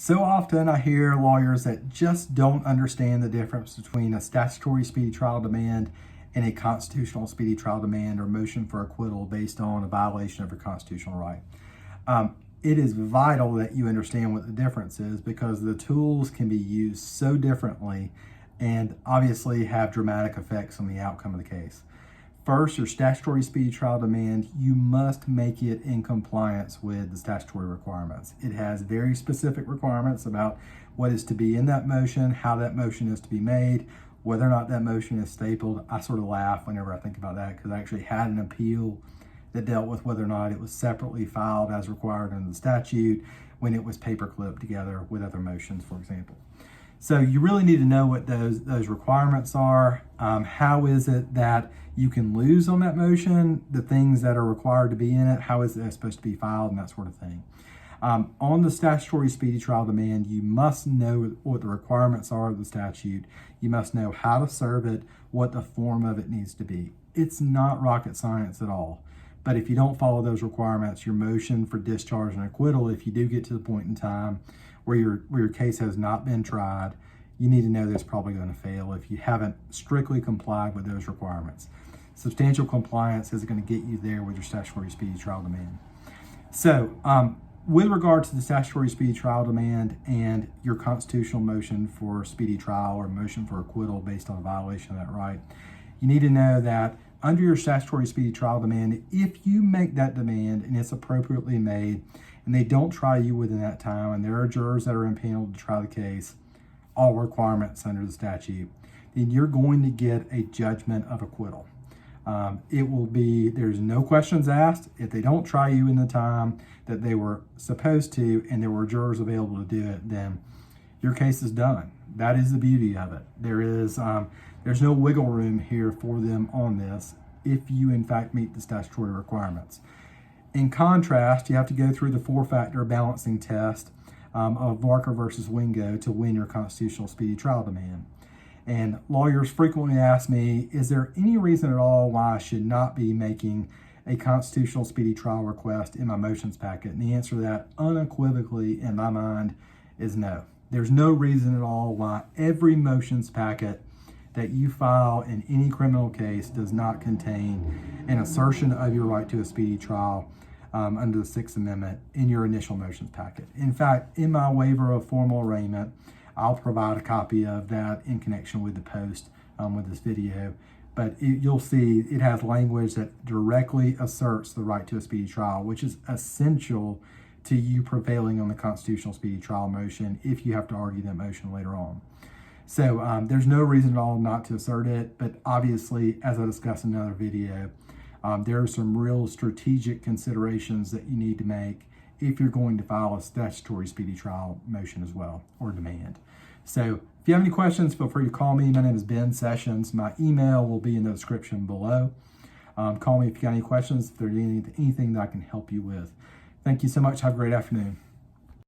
So often I hear lawyers that just don't understand the difference between a statutory speedy trial demand and a constitutional speedy trial demand or motion for acquittal based on a violation of your constitutional right. It is vital that you understand what the difference is because the tools can be used so differently and obviously have dramatic effects on the outcome of the case. First, your statutory speedy trial demand, you must make it in compliance with the statutory requirements. It has very specific requirements about what is to be in that motion, how that motion is to be made, whether or not that motion is stapled. I sort of laugh whenever I think about that because I actually had an appeal that dealt with whether or not it was separately filed as required under the statute when it was paper clipped together with other motions, for example. So you really need to know what those requirements are. How is it that you can lose on that motion? The things that are required to be in it, how is it supposed to be filed, and that sort of thing. On the statutory speedy trial demand, you must know what the requirements are of the statute. You must know how to serve it, what the form of it needs to be. It's not rocket science at all. But if you don't follow those requirements, your motion for discharge and acquittal, if you do get to the point in time where your case has not been tried, you need to know that it's probably going to fail if you haven't strictly complied with those requirements. Substantial compliance is going to get you there with your statutory speedy trial demand. So, with regard to the statutory speedy trial demand and your constitutional motion for speedy trial or motion for acquittal based on a violation of that right, you need to know that under your statutory speedy trial demand, if you make that demand and it's appropriately made and they don't try you within that time and there are jurors that are impaneled to try the case, all requirements under the statute, then you're going to get a judgment of acquittal. It will be, there's no questions asked. If they don't try you in the time that they were supposed to and there were jurors available to do it, then your case is done. That is the beauty of it. There's no wiggle room here for them on this if you in fact meet the statutory requirements. In contrast, you have to go through the four-factor balancing test of Varker versus Wingo to win your constitutional speedy trial demand. And lawyers frequently ask me, is there any reason at all why I should not be making a constitutional speedy trial request in my motions packet? And the answer to that unequivocally in my mind is no. There's no reason at all why every motions packet that you file in any criminal case does not contain an assertion of your right to a speedy trial under the Sixth Amendment in your initial motions packet. In fact, in my waiver of formal arraignment, I'll provide a copy of that in connection with the post with this video. But you'll see it has language that directly asserts the right to a speedy trial, which is essential to you prevailing on the constitutional speedy trial motion if you have to argue that motion later on. So there's no reason at all not to assert it, but obviously, as I discussed in another video, there are some real strategic considerations that you need to make if you're going to file a statutory speedy trial motion as well, or demand. So if you have any questions, feel free to call me. My name is Ben Sessions. My email will be in the description below. Call me if you got any questions, if there's anything that I can help you with. Thank you so much. Have a great afternoon.